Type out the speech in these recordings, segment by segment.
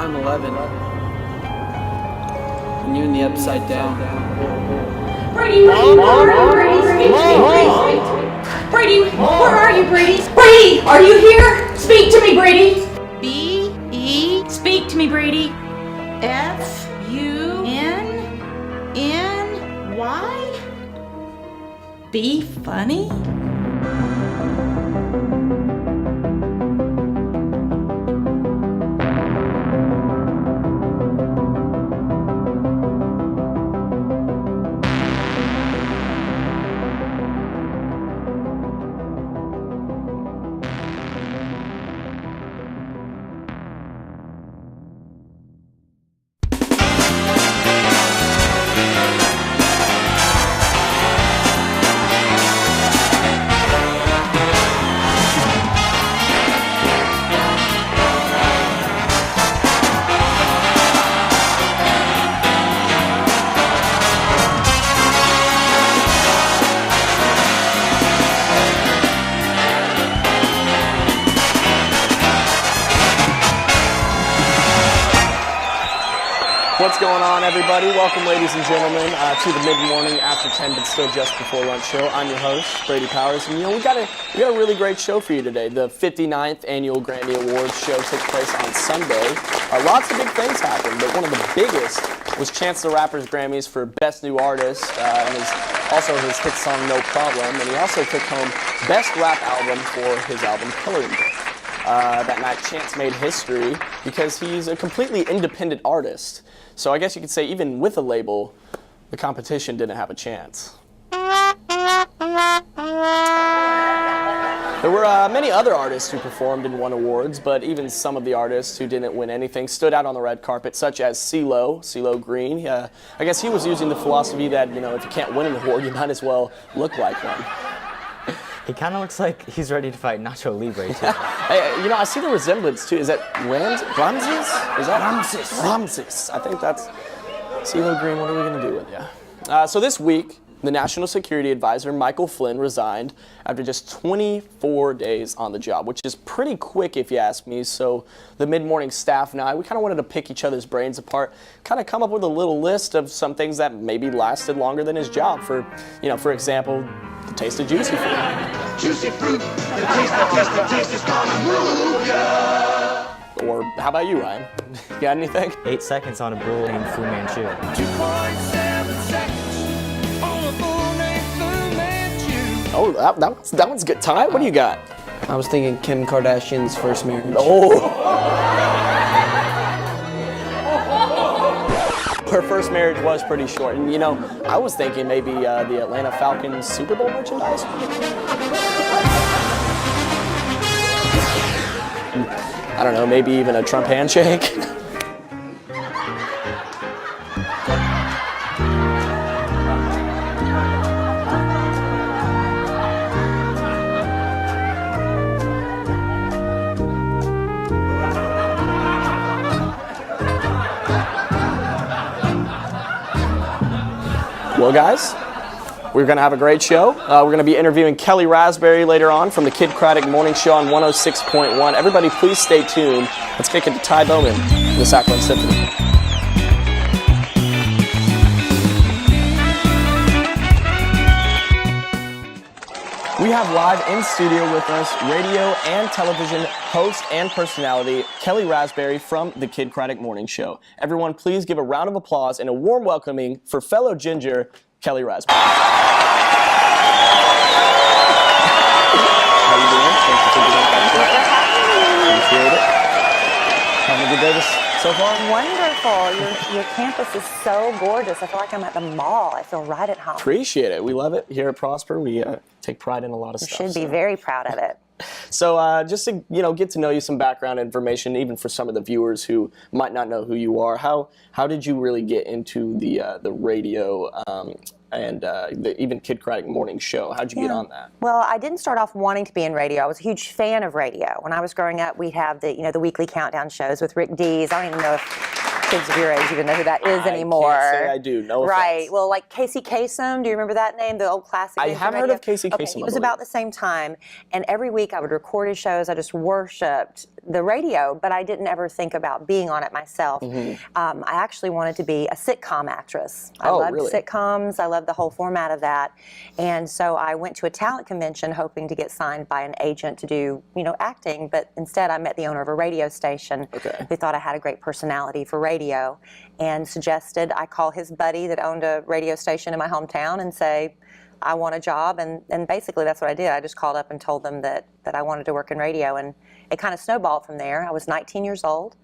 I'm 11. And you in the upside down. Brady, where are you? Brady, speak to me. Brady, where are you, Brady? Brady, are you here? Speak to me, Brady. B-E. Speak to me, Brady. F-U-N-N-Y. Be funny? What's going on, everybody? Welcome, ladies and gentlemen, to the mid-morning after 10 but still just before lunch show. I'm your host, Brady Powers, and we got a really great show for you today. The 59th annual Grammy Awards show takes place on Sunday. Lots of big things happened, but one of the biggest was Chance the Rapper's Grammys for Best New Artist, and also his hit song No Problem, and he also took home Best Rap Album for his album Coloring Book. That night, Chance made history because he's a completely independent artist. So I guess you could say even with a label, the competition didn't have a chance. There were many other artists who performed and won awards, but even some of the artists who didn't win anything stood out on the red carpet, such as CeeLo Green. I guess he was using the philosophy that, if you can't win an award, you might as well look like one. He kind of looks like he's ready to fight Nacho Libre, too. Hey, I see the resemblance, too. Is that Ramses? Is that Ramses. I think that's CeeLo Green. What are we going to do with you? So this week, the National Security Advisor, Michael Flynn, resigned after just 24 days on the job, which is pretty quick if you ask me. So the mid-morning staff and I, we kind of wanted to pick each other's brains apart, kind of come up with a little list of some things that maybe lasted longer than his job. For example, the taste of juicy fruit. Juicy fruit, the taste is gonna move ya. Or how about you, Ryan? You got anything? 8 seconds on a bull named Fu Manchu. 2.7 seconds on a bull named Fu Manchu. Oh, that one's good. Ty, what do you got? I was thinking Kim Kardashian's first marriage. Oh. Her first marriage was pretty short, and I was thinking maybe the Atlanta Falcons Super Bowl merchandise. I don't know, maybe even a Trump handshake. Well, guys, we're going to have a great show. We're going to be interviewing Kellie Raspberry later on from the Kidd Kraddick Morning Show on 106.1. Everybody, please stay tuned. Let's kick it to Ty Bowman, the Sackland Symphony. We have live in studio with us radio and television host and personality Kellie Raspberry from the Kidd Kraddick Morning Show. Everyone, please give a round of applause and a warm welcoming for fellow ginger, Kellie Raspberry. How you doing? Thank you for being back. Appreciate it. Having a good day so far? Wonderful. Your campus is so gorgeous. I feel like I'm at the mall. I feel right at home. Appreciate it. We love it here at Prosper. We take pride in a lot of stuff. You should be very proud of it. So just to get to know you, some background information, even for some of the viewers who might not know who you are. How did you really get into the radio and even Kidd Kraddick Morning Show? How'd you get on that? Well, I didn't start off wanting to be in radio. I was a huge fan of radio. When I was growing up, we'd have the weekly countdown shows with Rick Dees. I don't even know if kids of your age even know who that is anymore. I can't say I do. No offense. Right. Well, like Casey Kasem. Do you remember that name? The old classic. I have heard of Casey Kasem. It was about the same time. And every week I would record his shows. I just worshipped the radio, but I didn't ever think about being on it myself. I actually wanted to be a sitcom actress. I loved sitcoms. I loved the whole format of that. And so I went to a talent convention hoping to get signed by an agent to do, acting, but instead I met the owner of a radio station who thought I had a great personality for radio and suggested I call his buddy that owned a radio station in my hometown and say, I want a job, and basically that's what I did. I just called up and told them that I wanted to work in radio, and it kind of snowballed from there. I was 19 years old,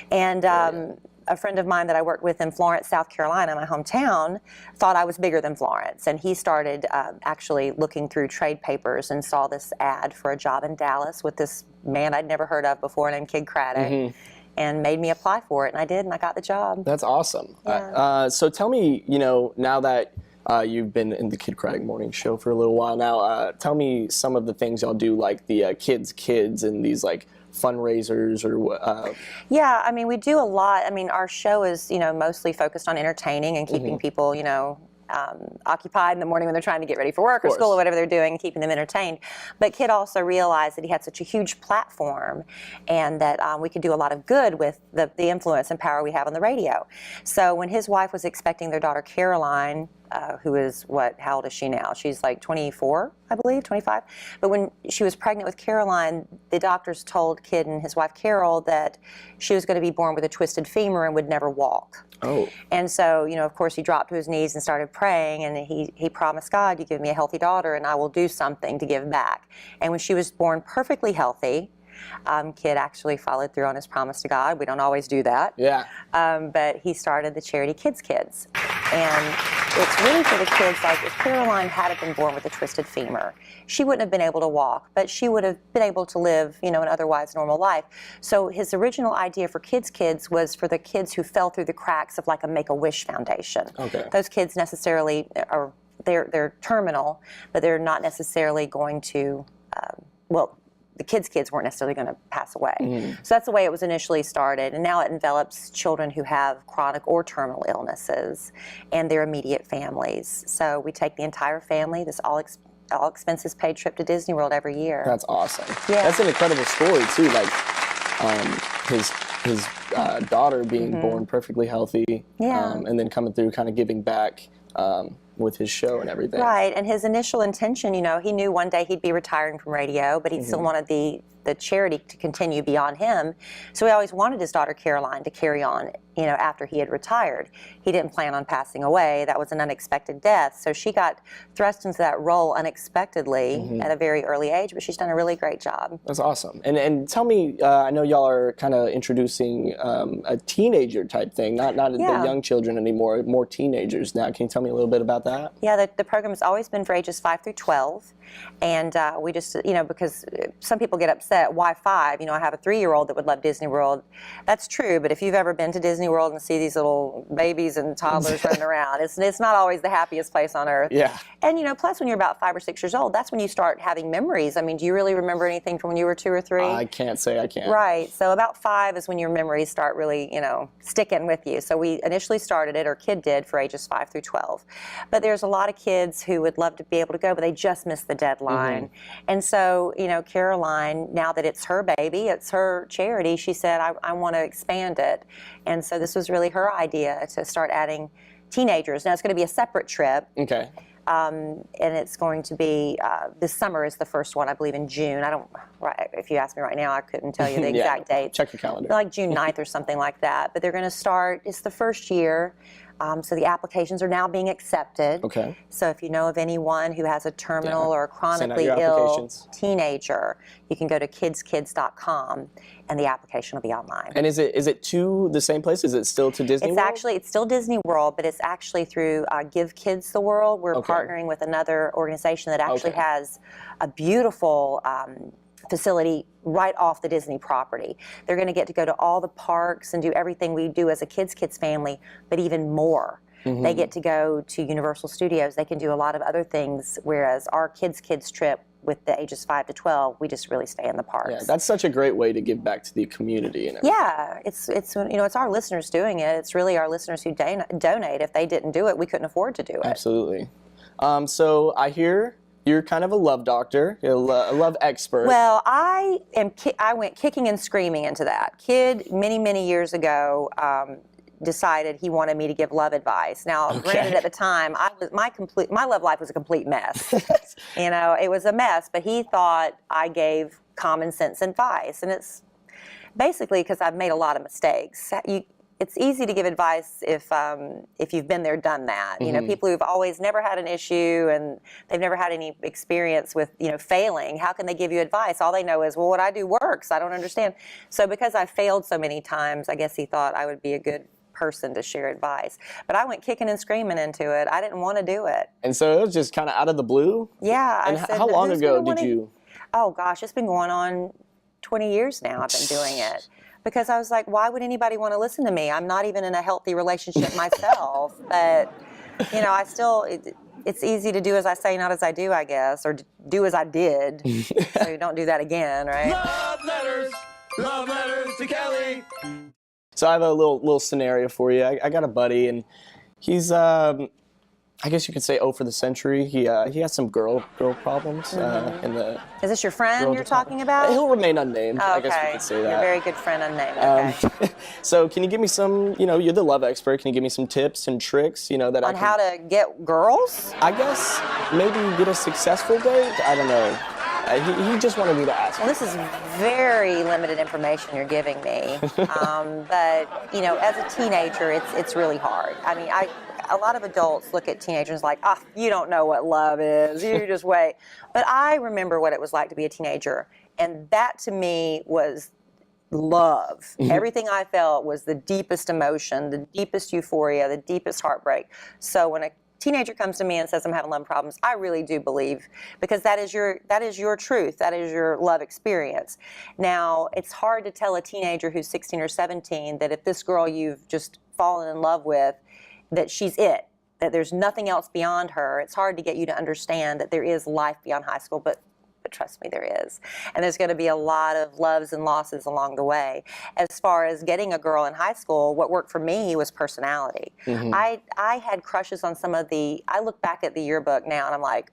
and a friend of mine that I worked with in Florence, South Carolina, my hometown, thought I was bigger than Florence, and he started actually looking through trade papers and saw this ad for a job in Dallas with this man I'd never heard of before named Kidd Kraddick. And made me apply for it, and I did, and I got the job. That's awesome. Yeah. So tell me, now that you've been in the Kidd Kraddick Morning Show for a little while now, tell me some of the things y'all do, like the kids and these like fundraisers or what? Yeah, I mean, we do a lot. I mean, our show is, mostly focused on entertaining and keeping people, occupied in the morning when they're trying to get ready for work or school or whatever they're doing, keeping them entertained. But Kidd also realized that he had such a huge platform and that we could do a lot of good with the influence and power we have on the radio. So when his wife was expecting their daughter Caroline, who is how old is she now? She's like 24, I believe, 25. But when she was pregnant with Caroline, the doctors told Kidd and his wife Carol that she was going to be born with a twisted femur and would never walk. Oh. And so, of course, he dropped to his knees and started praying, and he promised God, you give me a healthy daughter and I will do something to give back. And when she was born perfectly healthy, Kidd actually followed through on his promise to God. We don't always do that. Yeah. But he started the charity Kids Kids. And it's really for the kids, like if Caroline had been born with a twisted femur, she wouldn't have been able to walk, but she would have been able to live, an otherwise normal life. So his original idea for Kids Kids was for the kids who fell through the cracks of like a Make-A-Wish Foundation. Okay. Those kids necessarily they're terminal, but they're not necessarily going to, the kids weren't necessarily going to pass away. So that's the way it was initially started. And now it envelops children who have chronic or terminal illnesses and their immediate families. So we take the entire family, this all expenses paid trip to Disney World every year. That's awesome. Yeah. That's an incredible story too. Like his daughter being born perfectly healthy, and then coming through, kind of giving back with his show and everything. Right, and his initial intention, he knew one day he'd be retiring from radio, but he still wanted the charity to continue beyond him. So he always wanted his daughter Caroline to carry on, after he had retired. He didn't plan on passing away. That was an unexpected death. So she got thrust into that role unexpectedly at a very early age, but she's done a really great job. That's awesome. And tell me, I know y'all are kind of introducing a teenager type thing, not the young children anymore, more teenagers now. Can you tell me a little bit about that? Yeah, the program has always been for ages 5 through 12. And we just, because some people get upset, why 5? I have a 3-year-old that would love Disney World. That's true, but if you've ever been to Disney World and see these little babies and toddlers running around, it's not always the happiest place on earth. Yeah. And, plus when you're about 5 or 6 years old, that's when you start having memories. I mean, do you really remember anything from when you were 2 or 3? I can't say I can. Right. So about 5 is when your memories start really, sticking with you. So we initially started it, or Kidd did, for ages 5 through 12. But there's a lot of kids who would love to be able to go, but they just missed the deadline. And so, Caroline, now that it's her baby, it's her charity, she said, I want to expand it. And so this was really her idea to start adding teenagers. Now it's going to be a separate trip. Okay. And it's going to be, this summer is the first one, I believe, in June. If you ask me right now, I couldn't tell you the exact date. Check your calendar. Like June 9th or something like that. But they're going to start, it's the first year. So the applications are now being accepted. Okay. So if you know of anyone who has a terminal or a Send out chronically your ill applications. teenager, you can go to kidskids.com and the application will be online. And is it to the same place? Is it still to Disney World? It's still Disney World, but it's actually through Give Kids the World. We're partnering with another organization that actually has a beautiful facility right off the Disney property. They're going to get to go to all the parks and do everything we do as a Kids family, but even more. They get to go to Universal Studios. They can do a lot of other things, whereas our Kids trip with the ages 5 to 12, we just really stay in the parks. Yeah, that's such a great way to give back to the community and everything. Yeah, it's our listeners doing it. It's really our listeners who donate. If they didn't do it, we couldn't afford to do it. Absolutely. So I hear You're kind of a love doctor, a love expert. Well, I went kicking and screaming into that. Kidd, many years ago, decided he wanted me to give love advice. Now, granted, at the time, my love life was a complete mess. You know, it was a mess. But he thought I gave common sense advice, and it's basically because I've made a lot of mistakes. It's easy to give advice if you've been there, done that. You know, people who've always never had an issue and they've never had any experience with, you know, failing. How can they give you advice? All they know is, well, what I do works. I don't understand. So because I failed so many times, I guess he thought I would be a good person to share advice. But I went kicking and screaming into it. I didn't want to do it. And so it was just kind of out of the blue? Yeah. And how long ago did you? Oh, gosh, it's been going on 20 years now I've been doing it. Because I was like, why would anybody want to listen to me? I'm not even in a healthy relationship myself. But, you know, it's easy to do as I say, not as I do, I guess, or do as I did. So don't do that again, right? Love letters to Kellie. So I have a little scenario for you. I got a buddy, and he's I guess you could say for the century. He has some girl problems in the. Is this your friend you're talking about? He'll remain unnamed. Oh, I guess we could say that. You're a very good friend, unnamed. Okay. So can you give me some? You know, you're the love expert. Can you give me some tips and tricks? You know that on how to get girls? I guess maybe get a successful date. I don't know. He just wanted me to ask. Well, this is very limited information you're giving me. But you know, as a teenager, it's really hard. I mean, a lot of adults look at teenagers like, you don't know what love is. You just wait. But I remember what it was like to be a teenager. And that to me was love. Everything I felt was the deepest emotion, the deepest euphoria, the deepest heartbreak. So when a teenager comes to me and says I'm having love problems, I really do believe, because that is your truth. That is your love experience. Now, it's hard to tell a teenager who's 16 or 17 that if this girl you've just fallen in love with, that she's it, that there's nothing else beyond her. It's hard to get you to understand that there is life beyond high school, but trust me, there is. And there's going to be a lot of loves and losses along the way. As far as getting a girl in high school, what worked for me was personality. I had crushes on I look back at the yearbook now and I'm like,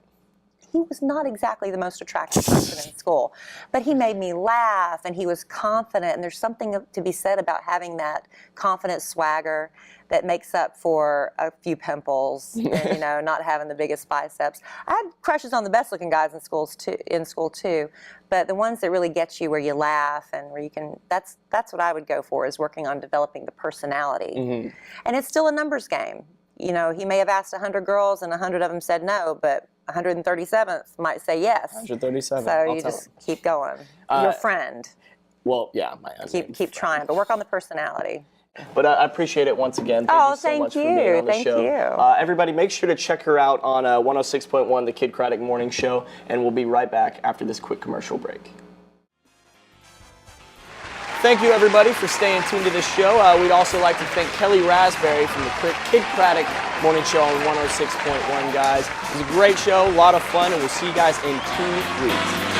he was not exactly the most attractive person in school, but he made me laugh and he was confident, and there's something to be said about having that confident swagger that makes up for a few pimples and, you know, not having the biggest biceps. I had crushes on the best looking guys in school too, but the ones that really get you where you laugh and where you can, that's what I would go for, is working on developing the personality. And it's still a numbers game. You know, he may have asked 100 girls and 100 of them said no, but 137th might say yes. 137. So you just keep going. Your friend. Well, yeah, my keep trying, but work on the personality. But I appreciate it once again. Thank you so much for being on the show. Everybody, make sure to check her out on 106.1, the Kidd Kraddick Morning Show, and we'll be right back after this quick commercial break. Thank you, everybody, for staying tuned to this show. We'd also like to thank Kellie Raspberry from the Kidd Kraddick Morning Show on 106.1, guys. It was a great show, a lot of fun, and we'll see you guys in 2 weeks.